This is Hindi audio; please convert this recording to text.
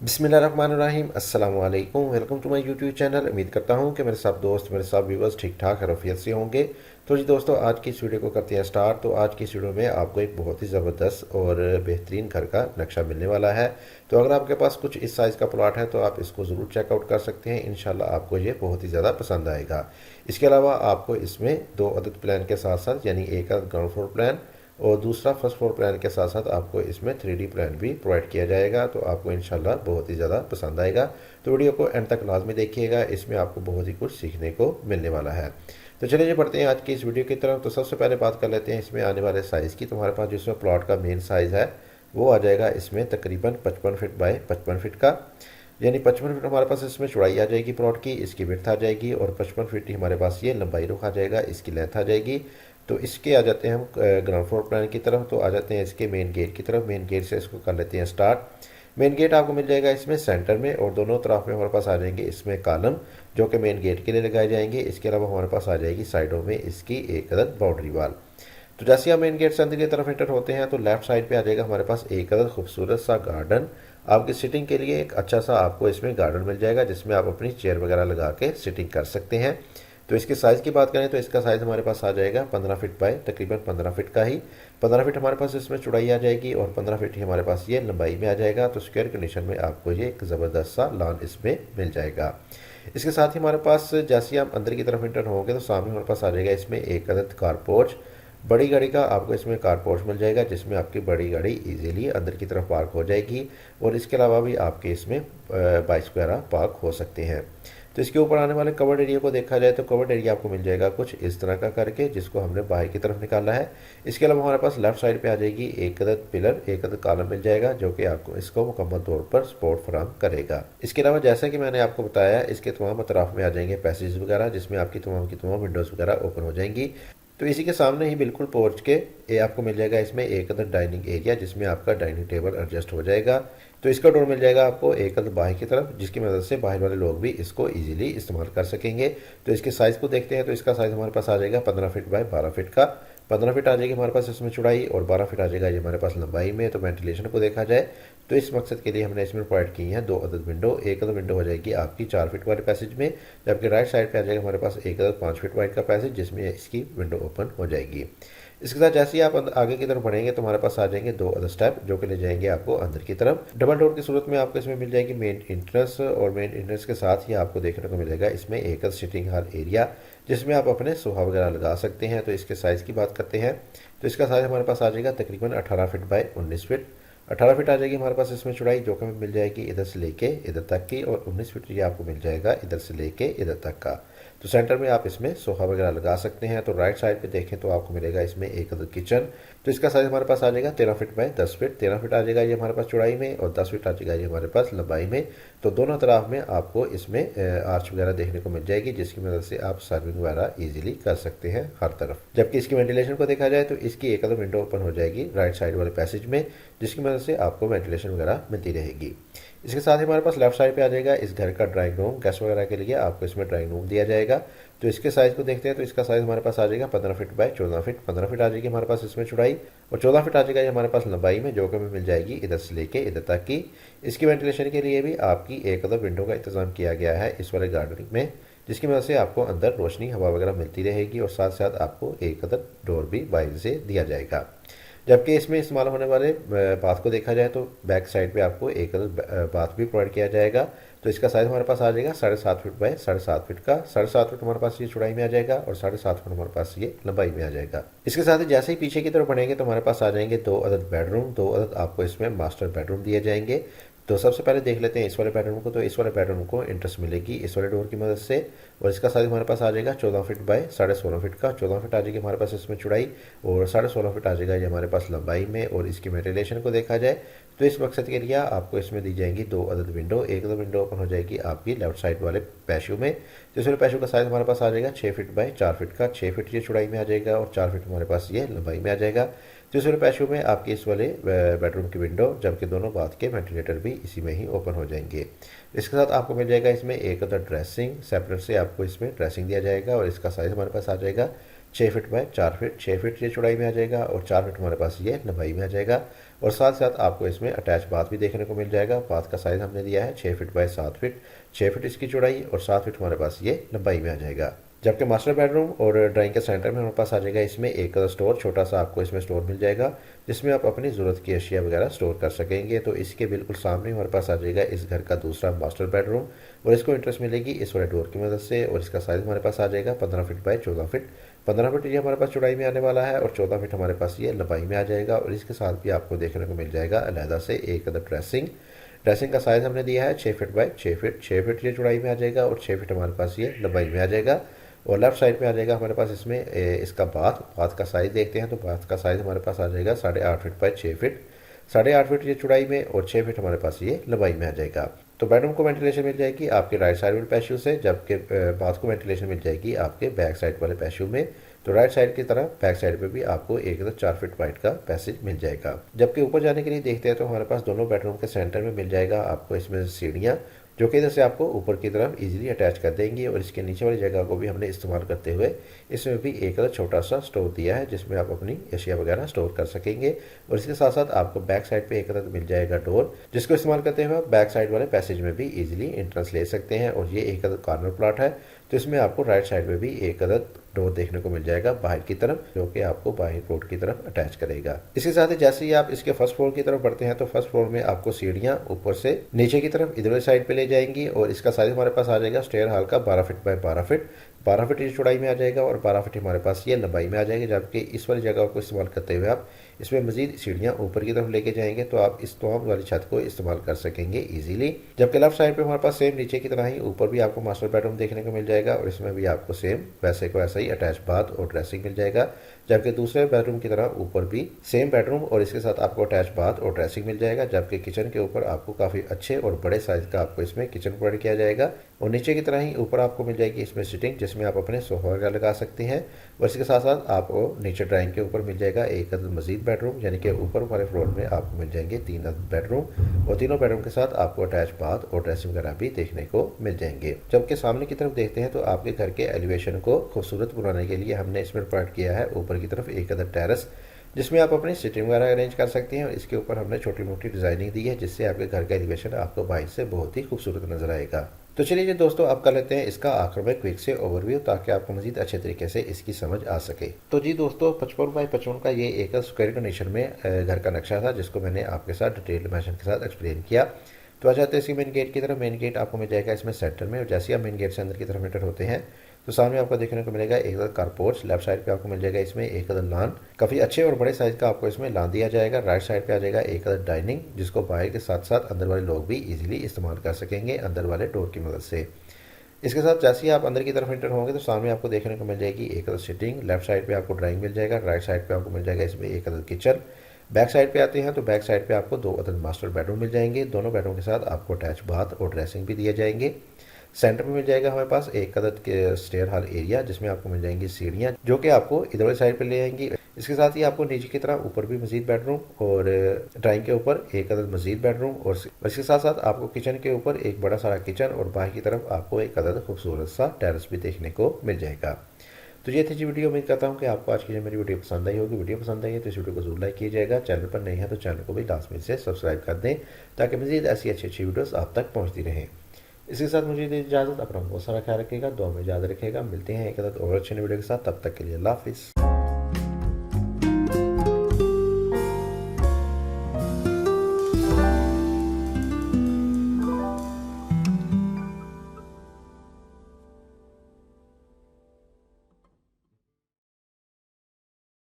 बिस्मिल्लाहिर्रहमानिर्रहीम अस्सलाम वालेकुम। Welcome to my YouTube channel. उम्मीद करता हूँ कि मेरे सब दोस्त मेरे सब व्यूवर्स ठीक ठाक खैरियत से होंगे। तो जी दोस्तों, आज की इस वीडियो को करते हैं स्टार्ट। तो आज की इस वीडियो में आपको एक बहुत ही ज़बरदस्त और बेहतरीन घर का नक्शा मिलने वाला है। तो अगर आपके पास कुछ इस साइज़ का प्लॉट है तो आप इसको ज़रूर चेकआउट कर सकते हैं। इंशाल्लाह आपको ये बहुत ही ज़्यादा पसंद आएगा। इसके अलावा आपको इसमें दो अदद प्लान के साथ साथ, यानी एक अदद ग्राउंड फ्लोर प्लान और दूसरा फर्स्ट फ्लोर प्लान के साथ साथ आपको इसमें 3D प्लान भी प्रोवाइड किया जाएगा। तो आपको इंशाल्लाह बहुत ही ज़्यादा पसंद आएगा। तो वीडियो को एंड तक लाजमी देखिएगा, इसमें आपको बहुत ही कुछ सीखने को मिलने वाला है। तो चलिए जी बढ़ते हैं आज की इस वीडियो की तरफ। तो सबसे पहले बात कर लेते हैं इसमें आने वाले साइज़ की। तुम्हारे पास जिसमें प्लॉट का मेन साइज़ है वो आ जाएगा इसमें तकरीबन 55 फीट बाय 55 फीट का, यानी 55 फीट हमारे पास इसमें चौड़ाई आ जाएगी प्लॉट की, इसकी विड्थ आ जाएगी और 55 फीट ही हमारे पास ये लंबाई रुख आ जाएगा, इसकी लेंथ आ जाएगी। तो इसके आ जाते हैं हम ग्राउंड फ्लोर प्लान की तरफ। तो आ जाते हैं इसके मेन गेट की तरफ। मेन गेट से इसको कर लेते हैं स्टार्ट। मेन गेट आपको मिल जाएगा इसमें सेंटर में और दोनों तरफ में हमारे पास आ जाएंगे इसमें कॉलम जो कि मेन गेट के लिए लगाए जाएंगे। इसके अलावा हमारे पास आ जाएगी साइडों में इसकी एक अदद बाउंड्री वाल। तो जैसे हम मेन गेट से अंदर की तरफ एंटर होते हैं तो लेफ्ट साइड पे आ जाएगा हमारे पास एक अदद खूबसूरत सा गार्डन। आपकी सिटिंग के लिए एक अच्छा सा आपको इसमें गार्डन मिल जाएगा जिसमें आप अपनी चेयर वगैरह लगा के सिटिंग कर सकते हैं। तो इसके साइज़ की बात करें तो इसका साइज़ हमारे पास आ जाएगा 15 फीट बाय तकरीबन 15 फीट का ही। 15 फीट हमारे पास इसमें चौड़ाई आ जाएगी और 15 फीट ही हमारे पास ये लंबाई में आ जाएगा। तो स्क्वायर कंडीशन में आपको ये एक ज़बरदस्त सा लॉन इसमें मिल जाएगा। इसके साथ ही हमारे पास जैसे हम अंदर की तरफ एंटर होंगे तो सामने हमारे पास आ जाएगा इसमें एक अदद कारपोर्च। बड़ी गाड़ी का आपको इसमें कारपोर्च मिल जाएगा जिसमें आपकी बड़ी गाड़ी इजीली अंदर की तरफ पार्क हो जाएगी और इसके अलावा भी आपके इसमें बाइक्स वगैरह पार्क हो सकते हैं। तो इसके ऊपर आने वाले कवर्ड एरिया को देखा जाए तो कवर्ड एरिया आपको मिल जाएगा कुछ इस तरह का करके, जिसको हमने बाहर की तरफ निकाला है। इसके अलावा हमारे पास लेफ्ट साइड पे आ जाएगी एक अदद पिलर, एक अदद कॉलम मिल जाएगा जो कि आपको इसको मुकम्मल तौर पर सपोर्ट फराहम करेगा। इसके अलावा जैसा कि मैंने आपको बताया, इसके तमाम अतराफ में आ जाएंगे पैसेज वगैरह जिसमें आपकी तमाम विंडोज़ वगैरह ओपन हो जाएंगी। तो इसी के सामने ही बिल्कुल पोर्च के ये आपको मिल जाएगा इसमें एक अदर डाइनिंग एरिया जिसमें आपका डाइनिंग टेबल एडजस्ट हो जाएगा। तो इसका डोर मिल जाएगा आपको एक अदर बाहर की तरफ जिसकी मदद से बाहर वाले लोग भी इसको इजीली इस्तेमाल कर सकेंगे। तो इसके साइज़ को देखते हैं तो इसका साइज़ हमारे पास आ जाएगा 15 फीट बाय 12 फीट का। 15 फीट आ जाएगी हमारे पास इसमें चौड़ाई और 12 फीट आ जाएगा ये हमारे पास लंबाई में। तो वेंटिलेशन को देखा जाए तो इस मकसद के लिए हमने इसमें प्रोवाइड की हैं दो अदद विंडो। एक अदद विंडो हो जाएगी आपकी 4 फीट वाले पैसेज में, जबकि राइट साइड पे आ जाएगा हमारे पास एक अदद 5 फीट वाइड का पैसेज जिसमें इसकी विंडो ओपन हो जाएगी। इसके साथ जैसे ही आप आगे की तरफ बढ़ेंगे तो हमारे पास आ जाएंगे दो अदर स्टेप जो कि ले जाएंगे आपको अंदर की तरफ। डबल डोर की सूरत में आपको इसमें मिल जाएगी मेन एंट्रेंस और मेन एंट्रेंस के साथ ही आपको देखने को मिलेगा इसमें एक सिटिंग हॉल एरिया जिसमें आप अपने सोफा वगैरह लगा सकते हैं। तो इसके साइज़ की बात करते हैं तो इसका साइज़ हमारे पास आ जाएगा तकरीबन 18 फीट बाय 19 फीट। 18 फीट आ जाएगी हमारे पास इसमें चौड़ाई जो कि मिल जाएगी इधर से लेके इधर तक की, और 19 फीट ये आपको मिल जाएगा इधर से लेके इधर तक का। तो सेंटर में आप इसमें सोफा वगैरह लगा सकते हैं। तो राइट साइड पे देखें तो आपको मिलेगा इसमें एक अदद किचन। तो इसका साइज़ हमारे पास आ जाएगा 13 फीट बाय 10 फीट। 13 फीट आ जाएगा ये हमारे पास चौड़ाई में और 10 फीट आ जाएगा ये हमारे पास लंबाई में। तो दोनों तरफ में आपको इसमें आर्च वगैरह देखने को मिल जाएगी जिसकी मदद से आप सर्विंग वगैरह ईजिली कर सकते हैं हर तरफ। जबकि इसकी वेंटिलेशन को देखा जाए तो इसकी एक अदद विंडो ओपन हो जाएगी राइट साइड वाले पैसेज में जिसकी मदद से आपको वेंटिलेशन वगैरह मिलती रहेगी। इसके साथ ही हमारे पास लेफ्ट साइड पे आ जाएगा इस घर का ड्राइंग रूम। गेस्ट वगैरह के लिए आपको इसमें ड्राइंग रूम दिया जाएगा। तो इसके साइज़ को देखते हैं तो इसका साइज़ हमारे पास आ जाएगा 15 फीट बाय 14 फीट। 15 फीट आ जाएगी हमारे पास इसमें चौड़ाई और 14 फीट आ जाएगा ये हमारे पास लंबाई में जो कि हमें मिल जाएगी इधर से लेके इधर तक की। इसकी वेंटिलेशन के लिए भी आपकी एक अदर विंडो का इंतजाम किया गया है इस वाले गार्डन में जिसकी वजह से आपको अंदर रोशनी हवा वगैरह मिलती रहेगी और साथ साथ आपको एक अदर डोर भी बाहर से दिया जाएगा। जबकि इसमें इस्तेमाल होने वाले बाथ को देखा जाए तो बैक साइड पे आपको एक बाथ भी प्रोवाइड किया जाएगा। तो इसका साइज़ हमारे पास आ जाएगा 7.5 फीट बाय 7.5 फीट का। 7.5 फीट हमारे पास ये चौड़ाई में आ जाएगा और 7.5 फीट हमारे पास ये लंबाई में आ जाएगा। इसके साथ ही जैसे ही पीछे की तरफ बढ़ेंगे तो हमारे पास आ जाएंगे दो अदद बेडरूम। दो अदद आपको इसमें मास्टर बेडरूम दिए जाएंगे। तो सबसे पहले देख लेते हैं इस वाले बेडरूम को। तो इस वाले बेडरूम को इंट्रेस्ट मिलेगी इस वाले डोर की मदद से और इसका साइज़ हमारे पास आ जाएगा 14 फीट बाय 16.5 फीट का। 14 फीट आ जाएगी हमारे पास इसमें चौड़ाई और 16.5 फीट आ जाएगा ये हमारे पास लंबाई में। और इसकी वेंटिलेशन को देखा जाए तो इस मकसद के लिए आपको इसमें दी जाएंगी दो अदद विंडो। एक अदद विंडो ओपन हो जाएगी आपकी लेफ्ट साइड वाले पैशू में। जिस वाले पैशू का साइज़ हमारे पास आ जाएगा 6 फीट बाय 4 फीट का। 6 फीट ये चौड़ाई में आ जाएगा और 4 फीट हमारे पास ये लंबाई में आ जाएगा। जिस वाले पैशू में आपकी इस वाले बेडरूम की विंडो, जबकि दोनों बाथ के वेंटिलेटर भी इसी में ही ओपन हो जाएंगे। इसके साथ आपको मिल जाएगा इसमें एक अदर ड्रेसिंग। सेपरेट से आपको इसमें ड्रेसिंग दिया जाएगा और इसका साइज़ हमारे पास आ जाएगा 6 फीट बाय 4 फीट, 6 फीट ये चौड़ाई में आ जाएगा और 4 फीट हमारे पास ये लंबाई में आ जाएगा। और साथ साथ आपको इसमें अटैच बाथ भी देखने को मिल जाएगा। बाथ का साइज़ हमने दिया है 6 फीट बाय 7 फीट, 6 फीट इसकी चौड़ाई और 7 फीट हमारे पास ये लंबाई में आ जाएगा। जबकि मास्टर बेडरूम और ड्राइंग के सेंटर में हमारे पास आ जाएगा इसमें एक स्टोर, छोटा सा आपको इसमें स्टोर मिल जाएगा जिसमें आप अपनी ज़रूरत की अशिया वगैरह स्टोर कर सकेंगे। तो इसके बिल्कुल सामने हमारे पास आ जाएगा इस घर का दूसरा मास्टर बेडरूम और इसको इंटरेस्ट मिलेगी इस वाले डोर की मदद से। और इसका साइज़ हमारे पास आ जाएगा 15 फीट बाय 14 फीट, 15 फीट ये हमारे पास चौड़ाई में आने वाला है और 14 फीट हमारे पास ये लंबाई में आ जाएगा। और इसके साथ भी आपको देखने को मिल जाएगा अलहदा से एक अदर ड्रेसिंग। ड्रेसिंग का साइज़ हमने दिया है 6 फीट बाय 6 फीट, 6 फीट ये चौड़ाई में आ जाएगा और 6 फीट हमारे पास ये लंबाई में आ जाएगा। और लेफ्ट साइड पे आ जाएगा हमारे पास इसमें इसका बाथ का साइज़ देखते हैं तो बाथ का साइज़ हमारे पास आ जाएगा 8.5 फीट बाय 6 फीट, 8.5 फीट ये चौड़ाई में और 6 फीट हमारे पास ये लंबाई में आ जाएगा। तो बेडरूम को वेंटिलेशन मिल जाएगी आपके राइट साइड वाले पैशू से, जबकि बाथ को वेंटिलेशन मिल जाएगी आपके बैक साइड वाले पैशू में। तो राइट साइड की तरफ बैक साइड पे भी आपको एक 4 फीट वाइड का पैसेज मिल जाएगा। जबकि ऊपर जाने के लिए देखते हैं तो हमारे पास दोनों बेडरूम के सेंटर में मिल जाएगा आपको इसमें सीढ़ियाँ जो कि इधर से आपको ऊपर की तरफ इजीली अटैच कर देंगी। और इसके नीचे वाली जगह को भी हमने इस्तेमाल करते हुए इसमें भी एक छोटा सा स्टोर दिया है जिसमें आप अपनी अशिया वगैरह स्टोर कर सकेंगे। और इसके साथ साथ आपको बैक साइड पे एक मिल जाएगा डोर जिसको इस्तेमाल करते हुए आप बैक साइड वाले पैसेज में भी इजीली एंट्रेंस ले सकते हैं। और ये एक कॉर्नर प्लॉट है तो इसमें आपको राइट साइड में भी एक डोर देखने को मिल जाएगा बाहर की तरफ जो कि आपको बाहर रोड की तरफ अटैच करेगा। इसके साथ ही जैसे ही आप इसके फर्स्ट फ्लोर की तरफ बढ़ते हैं तो फर्स्ट फ्लोर में आपको सीढ़ियां ऊपर से नीचे की तरफ इधर साइड पे ले जाएंगी। और इसका साइज हमारे पास आ जाएगा स्टेयर हॉल का 12 फीट बाय 12 फीट, 12 फीट इस चौड़ाई में आ जाएगा और 12 फीट हमारे पास ये लंबाई में आ जाएगी। जबकि इस वाली जगह को इस्तेमाल करते हुए आप इसमें मजीद सीढ़ियाँ ऊपर की तरफ लेके जाएंगे तो आप इस तमाम वाली छत को इस्तेमाल कर सकेंगे इजीली। जबकि लेफ्ट साइड पे हमारे पास सेम नीचे की तरह ही ऊपर भी आपको मास्टर बेडरूम देखने को मिल जाएगा और इसमें भी आपको सेम वैसे को वैसा ही अटैच बाथ और ड्रेसिंग मिल जाएगा। जबकि दूसरे बेडरूम की तरह ऊपर भी सेम बेडरूम और इसके साथ आपको अटैच बाथ और ड्रेसिंग मिल जाएगा। जबकि किचन के ऊपर आपको काफ़ी अच्छे और बड़े साइज का आपको इसमें किचन प्रोवाइड किया जाएगा। और नीचे की तरह ही ऊपर आपको मिल जाएगी इसमें सिटिंग जिसमें आप अपने सोफा वगैरह लगा सकते हैं। और इसके साथ साथ आपको नीचे ड्राइंग के ऊपर मिल जाएगा एक मजीद बेडरूम, यानी कि ऊपर वाले फ्लोर में आपको मिल जाएंगे 3 बेडरूम और तीनों बेडरूम के साथ आपको अटैच बाथ और ड्रेसिंग वगैरह भी देखने को मिल जाएंगे। जबकि सामने की तरफ देखते हैं तो आपके घर के एलिवेशन को खूबसूरत बनाने के लिए हमने इसमें प्रोवाइड किया है ऊपर की तरफ एक टेरेस जिसमें आप अपनी सिटिंग वगैरह अरेंज कर सकते हैं। और इसके ऊपर हमने छोटी मोटी डिजाइनिंग दी है जिससे आपके घर का एलिवेशन आपको बाहर से बहुत ही खूबसूरत नजर आएगा। तो चलिए जी दोस्तों, अब कर लेते हैं इसका आखिर में क्विक से ओवरव्यू ताकि आपको मजीद अच्छे तरीके से इसकी समझ आ सके। तो जी दोस्तों, 55 बाई 55 का ये एक स्क्वायर कंडीशन में घर का नक्शा था जिसको मैंने आपके साथ डिटेल डिमेंशन के साथ एक्सप्लेन किया। तो आ जाते हैं इसकी मेन गेट की तरफ। मेन गेट आपको मिल जाएगा इसमें सेंटर में और जैसे आप मेन गेट से अंदर की तरफ एंटर होते हैं तो सामने आपको देखने को मिलेगा एक कार पोर्च। लेफ्ट साइड पे आपको मिल जाएगा इसमें एक लान, काफ़ी अच्छे और बड़े साइज का आपको इसमें लान दिया जाएगा। राइट साइड पे आ जाएगा एक डाइनिंग जिसको बाहर के साथ साथ अंदर वाले लोग भी इजीली इस्तेमाल कर सकेंगे अंदर वाले डोर की मदद से। इसके साथ जैसे ही आप अंदर की तरफ एंटर होंगे तो सामने आपको देखने को मिल जाएगी एक सिटिंग। लेफ्ट साइड पे आपको ड्राइंग मिल जाएगा। राइट साइड पे आपको मिल जाएगा इसमें एक किचन। बैक साइड पे आते हैं तो बैक साइड पे आपको 2 मास्टर बेडरूम मिल जाएंगे। दोनों बेडरूम के साथ आपको अटैच बाथ और ड्रेसिंग भी दिए जाएंगे। सेंटर में मिल जाएगा हमारे पास एक के स्टेयर हॉल एरिया जिसमें आपको मिल जाएंगी सीढ़ियाँ जो कि आपको इधर वाली साइड पे ले जाएंगी। इसके साथ ही आपको नीचे की तरफ ऊपर भी मजीद बेडरूम और ड्राइंग के ऊपर एक मजीद बेडरूम और इसके साथ साथ आपको किचन के ऊपर एक बड़ा सारा किचन और बाहर की तरफ आपको एक खूबसूरत सा टेरेस भी देखने को मिल जाएगा। तो ये थी जी वीडियो। उम्मीद करता हूँ कि आपको आज की जो मेरी वीडियो पसंद आई होगी। वीडियो पसंद आई है तो इस वीडियो को जरूर लाइक कीजिएगा। चैनल पर नए हैं तो चैनल को भी लाजमी से सब्सक्राइब कर दें ताकि मजीद ऐसी अच्छी वीडियोस आप तक पहुँचती रहें। इसके साथ मुझे दे इजाज़त। अपना बहुत सारा ख्याल रखिएगा, दुआ में याद रखिएगा। मिलते हैं एक और अच्छे वीडियो के साथ, तब तक के लिए अल्लाह हाफिज़।